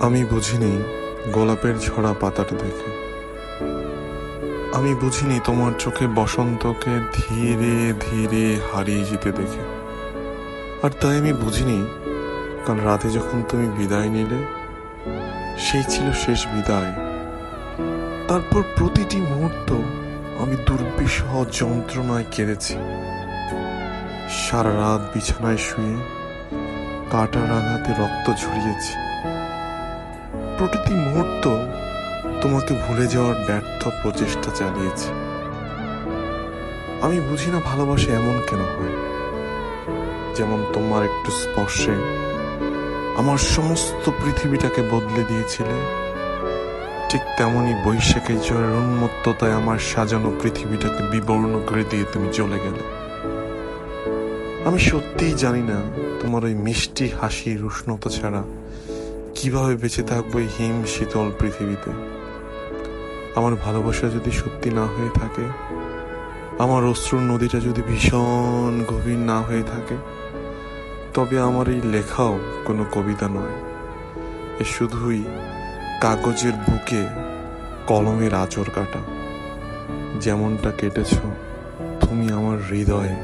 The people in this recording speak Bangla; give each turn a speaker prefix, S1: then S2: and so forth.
S1: আমি বুঝিনি গোলাপের ঝরা পাতাটা দেখে। আমি বুঝিনি তোমার চোখে বসন্তকে ধীরে ধীরে হারিয়ে যেতে দেখে। আর তাই আমি বুঝিনি কাল রাতে যখন তুমি বিদায় নিলে, সেই ছিল শেষ বিদায়। তারপর প্রতিটি মুহূর্ত আমি দুর্বিষহ যন্ত্রণায় কেঁদেছি। সারা রাত বিছানায় শুয়ে কাটার আঘাতে রক্ত ঝরিয়েছি। প্রতিটি মুহূর্ত তোমাকে ভুলে যাওয়ার ব্যর্থ প্রচেষ্টা চালিয়েছি। আমি বুঝি না ভালোবাসা এমন কেন হয়, যেমন তোমার একটু স্পর্শে আমার সমস্ত পৃথিবীটাকে বদলে দিয়েছিলে, ঠিক তেমনি বৈশাখের ঝড়ের উন্মত্ততায় আমার সাজানো পৃথিবীটাকে বিবর্ণ করে দিয়ে তুমি চলে গেলে। আমি সত্যিই জানি না তোমার ওই মিষ্টি হাসির উষ্ণতা ছাড়া কিভাবে বেঁচে থাকবো এই হিম শীতল পৃথিবীতে। আমার ভালোবাসা যদি সত্যি না হয়ে থাকে, আমার অশ্রুর নদীটা যদি ভীষণ গভীর না হয়ে থাকে, তবে আমার এই লেখাও কোনো কবিতা নয়, এ শুধুই কাগজের বুকে কলমের আঁচড় কাটা, যেমনটা কেটেছ তুমি আমার হৃদয়ে।